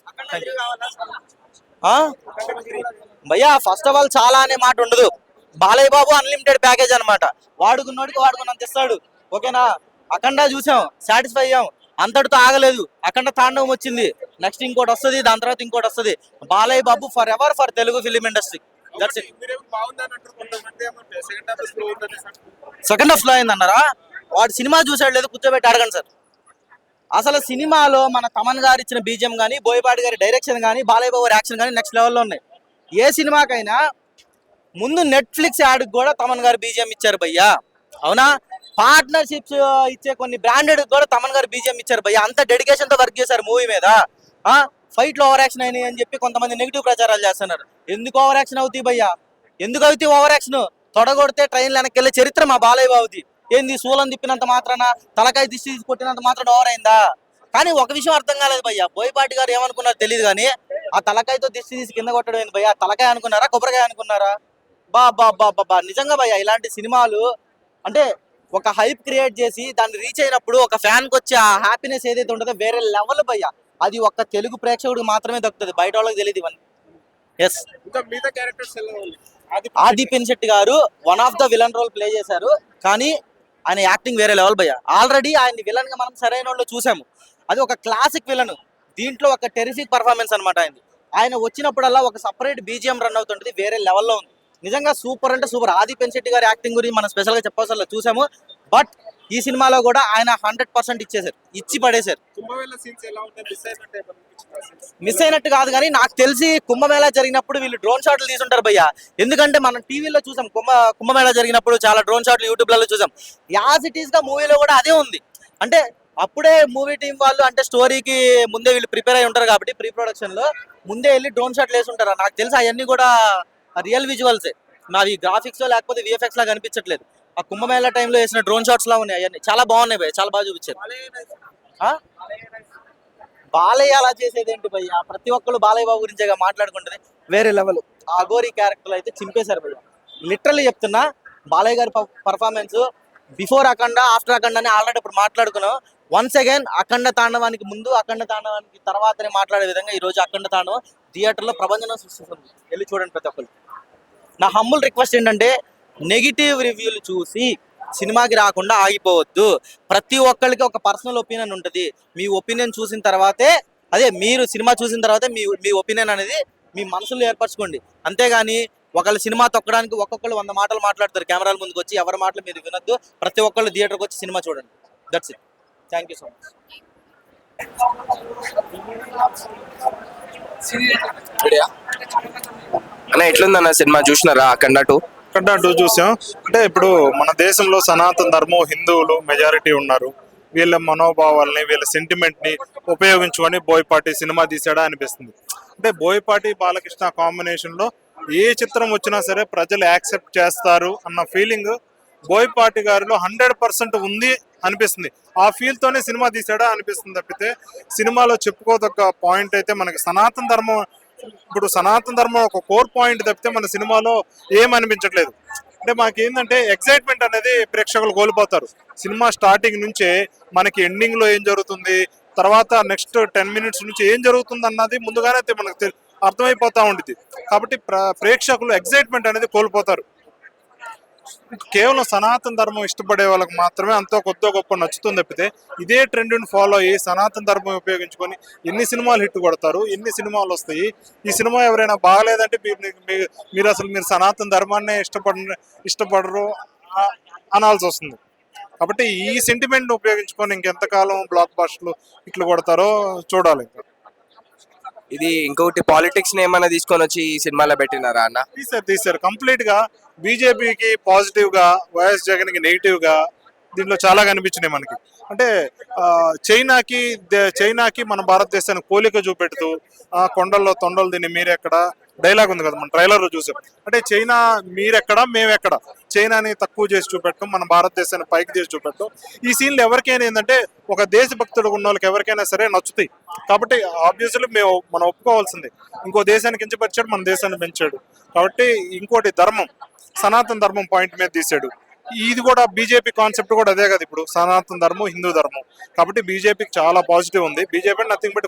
భయ్యా, ఫస్ట్ ఆఫ్ ఆల్ చాలా అనే మాట ఉండదు. బాలయ్య బాబు అన్లిమిటెడ్ ప్యాకేజ్ అనమాట. వాడుకున్నోడికి వాడుకున్నంత ఇస్తాడు. ఓకేనా? అఖండ చూసాం, సాటిస్ఫై అయ్యాం. అంతటితో ఆగలేదు. అఖండ తాండవం వచ్చింది, నెక్స్ట్ ఇంకోటి వస్తుంది, దాని తర్వాత ఇంకోటి వస్తుంది. Balayya Babu forever for Telugu film industry. Second half లో అయిందన్నారా? వాడు సినిమా చూసాడు లేదు, కూర్చోబెట్టి అడగండి సార్. అసలు సినిమాలో మన తమన్ గారు ఇచ్చిన బీజిఎం కానీ, బోయపాటి గారి డైరెక్షన్ కానీ, బాలయ్య బాబు యాక్షన్ కానీ నెక్స్ట్ లెవెల్లో ఉన్నాయి. ఏ సినిమాకైనా ముందు నెట్ఫ్లిక్స్ యాడ్కి కూడా తమన్ గారు బీజిఎం ఇచ్చారు భయ్యా. అవునా? పార్ట్నర్షిప్స్ ఇచ్చే కొన్ని బ్రాండెడ్ కూడా తమన్ గారు బీజిఎం ఇచ్చారు భయ్యా. అంత డెడికేషన్ తో వర్క్ చేశారు మూవీ మీద. ఫైట్ లో ఓవర్ యాక్షన్ అయినాయి అని చెప్పి కొంతమంది నెగిటివ్ ప్రచారాలు చేస్తున్నారు. ఎందుకు ఓవర్ యాక్షన్ అవుతాయి భయ్యా? ఎందుకు అవుతాయి ఓవర్ యాక్షన్? తొడగొడితే ట్రైన్ వెనక్కి వెళ్ళే చరిత్ర మా బాలయ్య బాబుది. ఏంది, సూలం తిప్పినంత మాత్రాన, తలకాయ దిష్టి కొట్టినంత మాత్రాన ఓవర్ అయిందా? కానీ ఒక విషయం అర్థం కాలేదు భయ్య, బోయపాటి గారు ఏమనుకున్నారో తెలియదు కానీ ఆ తలకాయతో దిష్టి తీసి కింద కొట్టడం ఏంది భయ్య? తలకాయ అనుకున్నారా, కొబ్బరికాయ అనుకున్నారా? బా బా బా బా బా నిజంగా భయ్య, ఇలాంటి సినిమాలు అంటే ఒక హైప్ క్రియేట్ చేసి దాన్ని రీచ్ అయినప్పుడు ఒక ఫ్యాన్ కి వచ్చే ఆ హ్యాపీనెస్ ఏదైతే ఉంటుందో వేరే లెవెల్ భయ్య. అది ఒక్క తెలుగు ప్రేక్షకుడికి మాత్రమే దక్కుతుంది, బయట వాళ్ళకి తెలియదు ఇవన్నీ. ఎస్, మిగతా క్యారెక్టర్స్ ఆది పినిశెట్టి గారు one of the villain role play చేశారు, కానీ ఆయన యాక్టింగ్ వేరే లెవెల్ భయ్య. ఆల్రెడీ ఆయన విలన్ గా మనం సరైన వాళ్ళు చూసాము, అది ఒక క్లాసిక్ విలన్. దీంట్లో ఒక టెరిఫిక్ పర్ఫార్మెన్స్ అనమాట అయింది. ఆయన వచ్చినప్పుడల్లా ఒక సపరేట్ బీజిఎం రన్ అవుతుంటది, వేరే లెవెల్లో ఉంది. నిజంగా సూపర్ అంటే సూపర్. ఆది పెన్శెట్టి గారి యాక్టింగ్ గురించి మనం స్పెషల్ గా చెప్పవసరం లేదు, చూసాము. బట్ ఈ సినిమాలో కూడా ఆయన 100% ఇచ్చేసారు, ఇచ్చి పడేశారు. మిస్ అయినట్టు కాదు కానీ నాకు తెలిసి కుంభమేళా జరిగినప్పుడు వీళ్ళు డ్రోన్ షాట్లు తీసుంటారు భయ్య. ఎందుకంటే మనం టీవీలో చూసాం కుంభమేళా జరిగినప్పుడు చాలా డ్రోన్ షాట్లు యూట్యూబ్లలో చూసాం. యాజ్ ఇట్ ఈస్ గా మూవీలో కూడా అదే ఉంది. అంటే అప్పుడే మూవీ టీం వాళ్ళు అంటే స్టోరీకి ముందే వీళ్ళు ప్రిపేర్ అయి ఉంటారు కాబట్టి ప్రీ ప్రొడక్షన్ లో ముందే వెళ్ళి డ్రోన్ షాట్లు వేసి ఉంటారు. నాకు తెలిసి అవన్నీ కూడా రియల్ విజువల్సే, నావి గ్రాఫిక్స్ లేకపోతే విఎఫ్ఎక్స్ లా కనిపించట్లేదు. ఆ కుంభమేళా టైంలో వేసిన డ్రోన్ షాట్స్ లా ఉన్నాయి, అవన్నీ చాలా బాగున్నాయి భయ్య, చాలా బాగా చూపించారు. బాలయ్య అలా చేసేది ఏంటి భయ్య? ప్రతి ఒక్కళ్ళు బాలయ్య బాబు గురించే మాట్లాడుకుంటుంది, వేరే లెవెల్. ఆ అఘోరి క్యారెక్టర్ అయితే చింపేశారు భయ్య. లిటరల్లీ చెప్తున్నా, బాలయ్య గారి పర్ఫార్మెన్స్ బిఫోర్ అఖండ ఆఫ్టర్ అఖండ అని ఆల్రెడీ ఇప్పుడు మాట్లాడుకున్నాం. వన్స్ అగైన్ అఖండ తాండవానికి ముందు అఖండ తాండవానికి తర్వాతనే మాట్లాడే విధంగా ఈ రోజు అఖండ తాండవం థియేటర్లో ప్రపంచం సృష్టిస్తుంది. వెళ్ళి చూడండి ప్రతి ఒక్కరు. నా హంబుల్ రిక్వెస్ట్ ఏంటంటే నెగిటివ్ రివ్యూలు చూసి సినిమాకి రాకుండా ఆగిపోవద్దు. ప్రతి ఒక్కరికి ఒక పర్సనల్ ఒపీనియన్ ఉంటుంది. మీ ఒపీనియన్ చూసిన తర్వాతే, అదే మీరు సినిమా చూసిన తర్వాతే మీ ఒపీనియన్ అనేది మీ మనసులో ఏర్పరచుకోండి. అంతేగాని ఒకళ్ళు సినిమా తొక్కడానికి ఒక్కొక్కరు 100 మాటలు మాట్లాడతారు కెమెరాల ముందుకు వచ్చి. ఎవరి మాటలు మీరు వినొద్దు. ప్రతి ఒక్కళ్ళు థియేటర్కి వచ్చి సినిమా చూడండి. That's it. Thank you so much. అన్న ఎట్లుందన్న సినిమా చూసినారా అఖండ 2? అఖండ 2 చూసాం. అంటే ఇప్పుడు మన దేశంలో సనాతన ధర్మం హిందువులు మెజారిటీ ఉన్నారు. వీళ్ళ మనోభావాల్ని వీళ్ళ సెంటిమెంట్ ని ఉపయోగించుకొని బోయపాటి సినిమా తీసాడా అనిపిస్తుంది. అంటే బోయపాటి బాలకృష్ణ కాంబినేషన్ లో ఏ చిత్రం వచ్చినా సరే ప్రజలు యాక్సెప్ట్ చేస్తారు అన్న ఫీలింగ్ బోయపాటి గారిలో 100% ఉంది అనిపిస్తుంది. ఆ ఫీల్ తోనే సినిమా తీసాడా అనిపిస్తుంది తప్పితే సినిమాలో చెప్పుకోదగ్గ పాయింట్ అయితే మనకి సనాతన ధర్మం, ఇప్పుడు సనాతన ధర్మం ఒక కోర్ పాయింట్ తప్పితే మన సినిమాలో ఏమనిపించట్లేదు. అంటే మాకేంటంటే ఎక్సైట్మెంట్ అనేది ప్రేక్షకులు కోల్పోతారు. సినిమా స్టార్టింగ్ నుంచే మనకి ఎండింగ్ లో ఏం జరుగుతుంది, తర్వాత నెక్స్ట్ 10 minutes నుంచి ఏం జరుగుతుంది అన్నది ముందుగానే మనకు అర్థమైపోతా ఉంటుంది. కాబట్టి ప్రేక్షకులు ఎక్సైట్మెంట్ అనేది కోల్పోతారు. కేవలం సనాతన ధర్మం ఇష్టపడే వాళ్ళకి మాత్రమే అంతో కొద్దో గొప్ప నచ్చుతుంది తప్పితే ఇదే ట్రెండ్ని ఫాలో అయ్యి సనాతన ధర్మం ఉపయోగించుకొని ఎన్ని సినిమాలు హిట్ కొడతారు, ఎన్ని సినిమాలు వస్తాయి. ఈ సినిమా ఎవరైనా బాగలేదంటే మీరు అసలు మీరు సనాతన ధర్మాన్నే ఇష్టపడరు అనాల్సి వస్తుంది. కాబట్టి ఈ సెంటిమెంట్ ఉపయోగించుకొని ఇంకెంతకాలం బ్లాక్ బస్టర్లు ఇట్లు కొడతారో చూడాలి. ఇది ఇంకొకటి పాలిటిక్స్ ని ఏమైనా తీసుకొని వచ్చి ఈ సినిమాలో పెట్టినారా అన్న? తీశారు కంప్లీట్ గా. బీజేపీకి పాజిటివ్ గా, వైఎస్ జగన్ కి నెగిటివ్ గా దీంట్లో చాలా కనిపించినాయి మనకి. అంటే చైనాకి మన భారతదేశానికి పోలిక చూపెడుతూ కొండల్లో తొండలు తిని మీరెక్కడ డైలాగ్ ఉంది కదా, మన ట్రైలర్ లో చూసాం. అంటే చైనా మీరెక్కడ మేమెక్కడ, చైనాని తక్కువ చేసి చూపెట్టడం, మన భారతదేశాన్ని పైకి చేసి చూపెట్టడం. ఈ సీన్లు ఎవరికైనా ఏంటంటే ఒక దేశభక్తుడు ఉన్న వాళ్ళకి ఎవరికైనా సరే నచ్చుతాయి. కాబట్టి ఆబ్వియస్లీ మనం ఒప్పుకోవాల్సిందే. ఇంకో దేశాన్ని కించపరిచాడు, మన దేశాన్ని పెంచాడు. కాబట్టి ఇంకోటి ధర్మం, సనాతన ధర్మం పాయింట్ మీద తీసాడు. ఇది కూడా బీజేపీ కాన్సెప్ట్ కూడా అదే కదా, ఇప్పుడు సనాతన ధర్మం హిందూ ధర్మం. కాబట్టి బీజేపీకి చాలా పాజిటివ్ ఉంది. బీజేపీ నథింగ్ బట్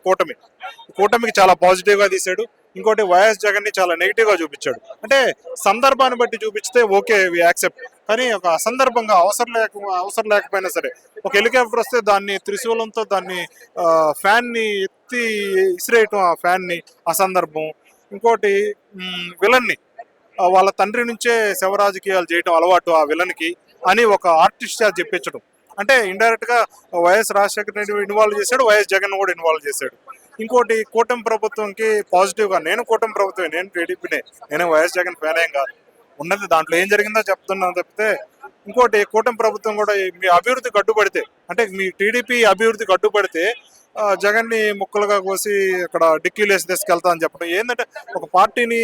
కూటమికి చాలా పాజిటివ్ గా తీసాడు. ఇంకోటి వైఎస్ జగన్ ని చాలా నెగిటివ్ గా చూపించాడు. అంటే సందర్భాన్ని బట్టి చూపిస్తే ఓకే వి యాక్సెప్ట్, కానీ ఒక అసందర్భంగా అవసరం లేకపోయినా సరే ఒక హెలికాప్టర్ వస్తే దాన్ని త్రిశూలంతో దాన్ని ఫ్యాన్ ని ఎత్తి ఇసిరేయటం, ఆ ఫ్యాన్ ని అసందర్భం. ఇంకోటి విలన్ ని వాళ్ళ తండ్రి నుంచే శవ రాజకీయాలు చేయటం అలవాటు ఆ విలన్ కి అని ఒక ఆర్టిస్ట్ చెప్పించడం. అంటే ఇండైరెక్ట్ గా వైఎస్ రాజశేఖర రెడ్డి ఇన్వాల్వ్ చేశాడు, వైఎస్ జగన్ కూడా ఇన్వాల్వ్ చేశాడు. ఇంకోటి కూటమి ప్రభుత్వంకి పాజిటివ్ గా, నేను కూటమి ప్రభుత్వం, నేను టీడీపీనే, నేను వైఎస్ జగన్ ఫ్యాన్ ఏం కాదు, ఉన్నది దాంట్లో ఏం జరిగిందో చెప్తున్నాను తప్పితే. ఇంకోటి కూటమి ప్రభుత్వం కూడా మీ అభివృద్ధి కట్టుబడితే, అంటే మీ టీడీపీ అభివృద్ధి కట్టుబడితే జగన్ ని ముక్కలుగా కోసి అక్కడ డిక్కీలు వేసి తీసుకెళ్తా అని చెప్పడం ఏంటంటే ఒక పార్టీని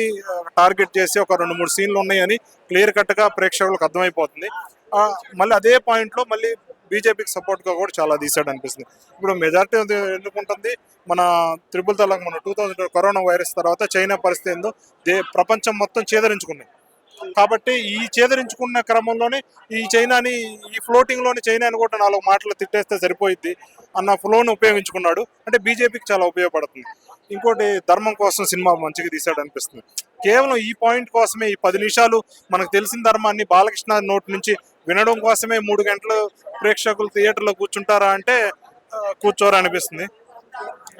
టార్గెట్ చేసి ఒక 2-3 సీన్లు ఉన్నాయని క్లియర్ కట్ గా ప్రేక్షకులకు అర్థమైపోతుంది. మళ్ళీ అదే పాయింట్ లో మళ్ళీ బీజేపీకి సపోర్ట్గా కూడా చాలా తీసాడు అనిపిస్తుంది. ఇప్పుడు మెజారిటీ ఎందుకుంటుంది, మన త్రిపుల్ తలాక్ మన 2000 కరోనా వైరస్ తర్వాత చైనా పరిస్థితి ఏందో ప్రపంచం మొత్తం చేదరించుకున్నాయి. కాబట్టి ఈ చేదరించుకున్న క్రమంలోనే ఈ చైనాని, ఈ ఫ్లోటింగ్లోని చైనాని కూడా 4 మాటలు తిట్టేస్తే సరిపోయిద్ది అన్న ఫ్లోను ఉపయోగించుకున్నాడు. అంటే బీజేపీకి చాలా ఉపయోగపడుతుంది. ఇంకోటి ధర్మం కోసం సినిమా మంచిగా తీశాడు అనిపిస్తుంది. కేవలం ఈ పాయింట్ కోసమే, ఈ 10 నిమిషాలు మనకు తెలిసిన ధర్మాన్ని బాలకృష్ణ నోటి నుంచి వినడం కోసమే 3 గంటలు ప్రేక్షకులు థియేటర్లో కూర్చుంటారా అంటే కూర్చోరు అనిపిస్తుంది.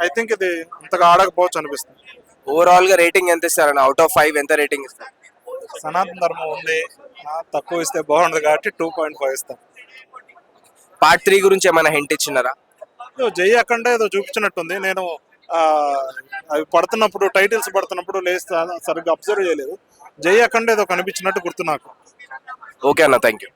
ఐ థింక్ ఇది అంతగా ఆడకపోవచ్చు అనిపిస్తుంది. ఓవరాల్ గా రేటింగ్ ఎంత ఇస్తారన్న? అవుట్ ఆఫ్ 5 ఎంత రేటింగ్ ఇస్తారు? సనాతన ధర్మం ఉంది, తక్కువ ఇస్తే బాగుండదు కాబట్టి 2.5 ఇస్తాం. పార్ట్ 3 గురించి ఏమైనా హింట్ ఇచ్చినారా? జై అఖండ ఏదో చూపించినట్టుంది. నేను అవి పడుతున్నప్పుడు, టైటిల్స్ పడుతున్నప్పుడు లేస్తా సరిగ్గా అబ్జర్వ్ చేయలేదు. జై అఖండ ఏదో కనిపించినట్టు గుర్తు నాకు. ఓకే అన్న, థ్యాంక్ యూ.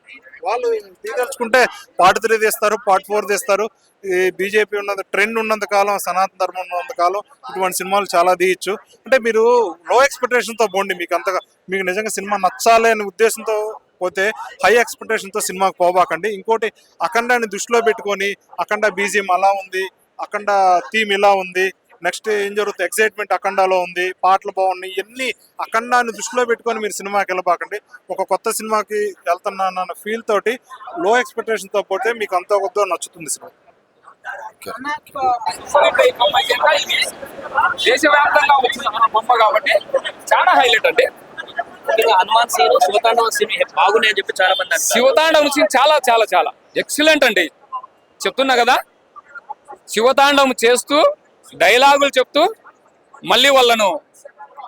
వాళ్ళు తీదలుచుకుంటే పార్ట్ 3 తీస్తారు, పార్ట్ 4 తీస్తారు. ఈ బీజేపీ ఉన్నంత ట్రెండ్ ఉన్నంత కాలం, సనాతన ధర్మం ఉన్నంత కాలం ఇటువంటి సినిమాలు చాలా తీయచ్చు. అంటే మీరు లో ఎక్స్పెక్టేషన్తో పోండి. మీకు నిజంగా సినిమా నచ్చాలి అనే ఉద్దేశంతో పోతే హై ఎక్స్పెక్టేషన్తో సినిమాకి పోబాకండి. ఇంకోటి, అఖండాన్ని దృష్టిలో పెట్టుకొని అఖండ బీజిఎం అలా ఉంది, అఖండ థీమ్ ఇలా ఉంది, నెక్స్ట్ ఏం జరుగుతుంది, ఎక్సైట్మెంట్ అఖండాలో ఉంది, పాటలు బాగున్నాయి, ఇవన్నీ అఖండాన్ని దృష్టిలో పెట్టుకొని మీరు సినిమాకి వెళ్ళబాకండి. ఒక కొత్త సినిమాకి వెళ్తున్నానన్న ఫీల్ తోటి లో ఎక్స్పెక్టేషన్తో పోతే మీకు అంతో కొద్దో నచ్చుతుంది సినిమా. దేశవ్యాప్తంగా వచ్చిన బొమ్మ కాబట్టి చాలా హైలైట్ అండి. హనుమాన్ సీన్, శివతాండవ సీన్ బాగున్నాయని చెప్పి చాలా మంది అంటారు. శివతాండవం సీన్ చాలా చాలా చాలా ఎక్సలెంట్ అండి. చెప్తున్నా కదా, శివతాండవం చేస్తూ డైలాగులు చెప్తూ మళ్ళీ వాళ్ళను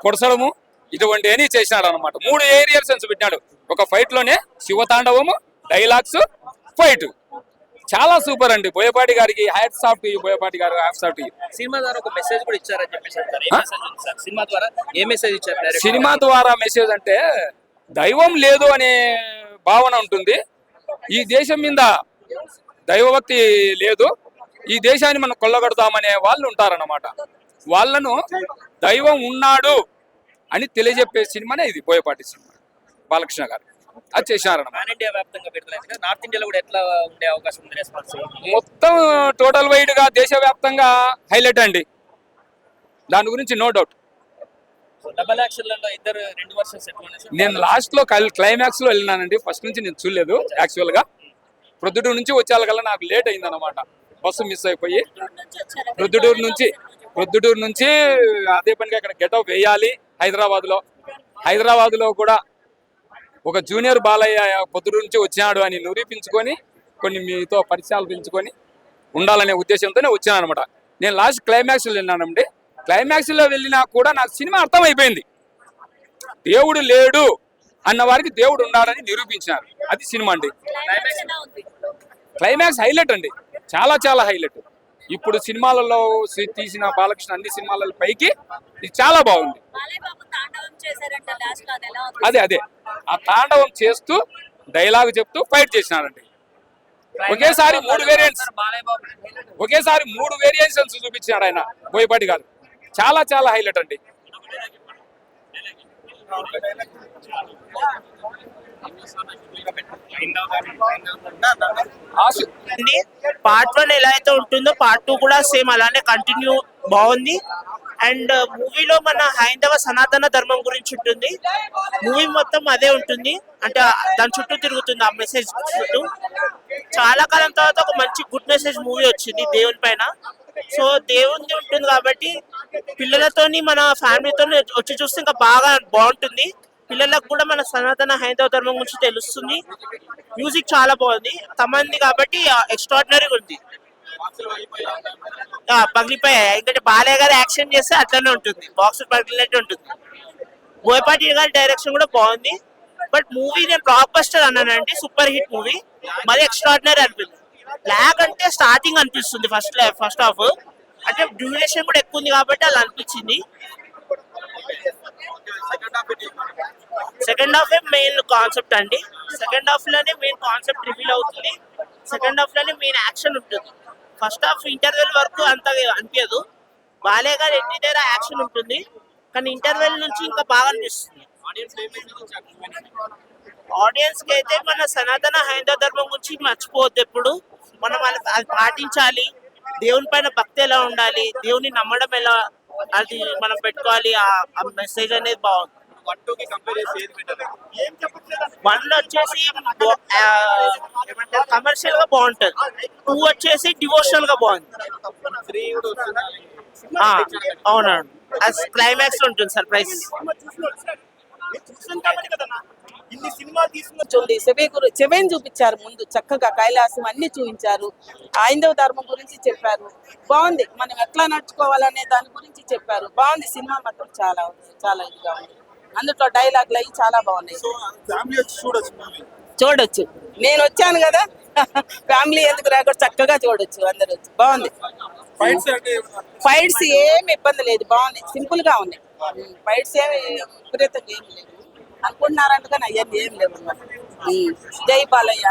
పొడసడము ఇటువంటి అని చేసినాడు అనమాట. 3 ఏరియల్ సెన్స్ పెట్టినాడు ఒక ఫైట్ లోనే. శివతాండవము, డైలాగ్స్, ఫైట్ చాలా సూపర్ అండి. బోయపాటి గారికి hats off to you. Boyapati garu hats off to you. Cinema ద్వారా ఒక మెసేజ్ కూడా ఇచ్చారని చెప్పేసి అంటారు. సినిమా ద్వారా ఏ మెసేజ్ ఇచ్చారు? సినిమా ద్వారా మెసేజ్ అంటే దైవం లేదు అనే భావన ఉంటుంది. ఈ దేశం మీద దైవభక్తి లేదు, ఈ దేశాన్ని మనం కొల్లగొడతామనే వాళ్ళు ఉంటారన్నమాట. వాళ్ళను దైవం ఉన్నాడు అని తెలియజెప్పే సినిమానే ఇది బోయపాటి సినిమా, బాలకృష్ణ గారు. అది చేశారన్నమాట. ఇండియా వ్యాప్తంగా విడుదలైంది. నార్త్ ఇండియాలో కూడా ఎట్లా ఉండే అవకాశం ఉంది రెస్పాన్స్? మొత్తం టోటల్ వైడ్ గా దేశవ్యాప్తంగా హైలైట్ అండి, దాని గురించి నో డౌట్. డబల్ యాక్షన్లలో ఇద్దరు 2 వర్షన్స్ ఎట్లా ఉన్నాయి? నేను లాస్ట్ లో క్లైమాక్స్ లో వెళ్ళినానండి. ఫస్ట్ నుంచి నేను చూడలేదు యాక్చువల్ గా. ప్రొద్దుటూరు నుంచి వచ్చేకల్లా నాకు లేట్ అయింది అనమాట. బస్సు మిస్ అయిపోయి ప్రొద్దుటూరు నుంచి అదే పనిగా ఇక్కడ గెటప్ వేయాలి. హైదరాబాద్ లో కూడా ఒక జూనియర్ బాలయ్య పొద్దుటూరు నుంచి వచ్చాడు అని నిరూపించుకొని, కొన్ని మీతో పరిచయాలు పెంచుకొని ఉండాలనే ఉద్దేశంతోనే వచ్చాను అనమాట. నేను లాస్ట్ క్లైమాక్స్ లో వెళ్ళినానండి. క్లైమాక్స్ లో వెళ్ళినా కూడా నాకు సినిమా అర్థం అయిపోయింది. దేవుడు లేడు అన్న వారికి దేవుడు ఉన్నాడని నిరూపించినారు. అది సినిమా అండి. క్లైమాక్స్ హైలైట్ అండి, చాలా చాలా హైలైట్. ఇప్పుడు సినిమాలలో తీసిన బాలకృష్ణ అన్ని సినిమాల పైకి ఇది చాలా బాగుంది. అదే ఆ తాండవం చేస్తూ డైలాగ్ చెప్తూ ఫైట్ చేసినారండి. ఒకేసారి 3 వేరియేషన్స్ చూపించాడు ఆయన, బోయపాటి గారు. చాలా చాలా హైలైట్ అండి. పార్ట్ 1 ఎలా అయితే ఉంటుందో పార్ట్ 2 కూడా సేమ్ అలానే కంటిన్యూ బాగుంది. అండ్ మూవీలో మన హైందవ సనాతన ధర్మం గురించి ఉంటుంది. మూవీ మొత్తం అదే ఉంటుంది, అంటే దాని చుట్టూ తిరుగుతుంది, ఆ మెసేజ్ చుట్టూ. చాలా కాలం తర్వాత ఒక మంచి గుడ్ మెసేజ్ మూవీ వచ్చింది దేవుని పైన. సో దేవుని ఉంటుంది కాబట్టి పిల్లలతోని, మన ఫ్యామిలీతో వచ్చి చూస్తే ఇంకా బాగుంటుంది. పిల్లలకు కూడా మన సనాతన హైందవ ధర్మం గురించి తెలుస్తుంది. మ్యూజిక్ చాలా బాగుంది, తమంది కాబట్టి ఎక్స్ట్రాడినరీగా ఉంది. పగిలిపోయాయి, ఎందుకంటే బాలయ్య గారు యాక్షన్ చేస్తే అట్లనే ఉంటుంది, బాక్స్ పగిలినట్టు ఉంటుంది. బోయపాటి గారి డైరెక్షన్ కూడా బాగుంది. బట్ మూవీ నేను బ్లాక్ బస్టర్ అన్నానండి, సూపర్ హిట్ మూవీ, మరి ఎక్స్ట్రాడినరీ అనిపిస్తుంది. లాగ్ అంటే స్టార్టింగ్ అనిపిస్తుంది, ఫస్ట్ హాఫ్ అంటే డ్యూరేషన్ కూడా ఎక్కువ ఉంది కాబట్టి అలా అనిపించింది. సెకండ్ హాఫ్ మెయిన్ కాన్సెప్ట్ అండి. సెకండ్ హాఫ్ లోనే మెయిన్ కాన్సెప్ట్ రివీల్ అవుతుంది. సెకండ్ హాఫ్ లోనే మెయిన్ యాక్షన్ ఉంటుంది. ఫస్ట్ హాఫ్ ఇంటర్వెల్ వరకు అంత అనిపించదు. బాలయ్య గారు ఎన్ని దగ్గర యాక్షన్ ఉంటుంది, కానీ ఇంటర్వెల్ నుంచి ఇంకా బాగా అనిపిస్తుంది. ఆడియన్స్ కి అయితే మన సనాతన హైందవ ధర్మం గురించి మర్చిపోవద్దు ఎప్పుడు. మనం అది పాటించాలి. దేవుని పైన భక్తి ఎలా ఉండాలి, దేవుని నమ్మడం ఎలా, అది మనం పెట్టుకోవాలి. ఆ మెసేజ్ అనేది బాగుంది. వన్ వచ్చేసి ఏమంటారు కమర్షియల్ గా బాగుంటది, 2 వచ్చేసి డివోషనల్ గా బాగుంది. అవునండి, క్లైమాక్స్ లో ఉంటుంది సర్ప్రైజ్. ఇన్ని సినిమా తీసుకున్న చూడండి శివయ్యని చూపించారు ముందు చక్కగా, కైలాసం అన్ని చూపించారు. హైందవ ధర్మం గురించి చెప్పారు. బాగుంది, మనం ఎట్లా నడుచుకోవాలనే దాని గురించి చెప్పారు. బాగుంది సినిమా మాత్రం చాలా చాలా ఇదిగా ఉంది. అందులో డైలాగులు అవి చాలా బాగున్నాయి. చూడొచ్చు, నేను వచ్చాను కదా ఫ్యామిలీ ఎందుకు రాకుండా చక్కగా చూడొచ్చు అందరు వచ్చి. బాగుంది, ఫైట్స్ ఏమి ఇబ్బంది లేదు, బాగున్నాయి, సింపుల్ గా ఉన్నాయి. ఫైట్స్ ఏమి విపరీతంగా ఏమి లేవు అనుకుంటున్నారంట కానీ అవన్నీ ఏం లేవు. జై బాలయ్య.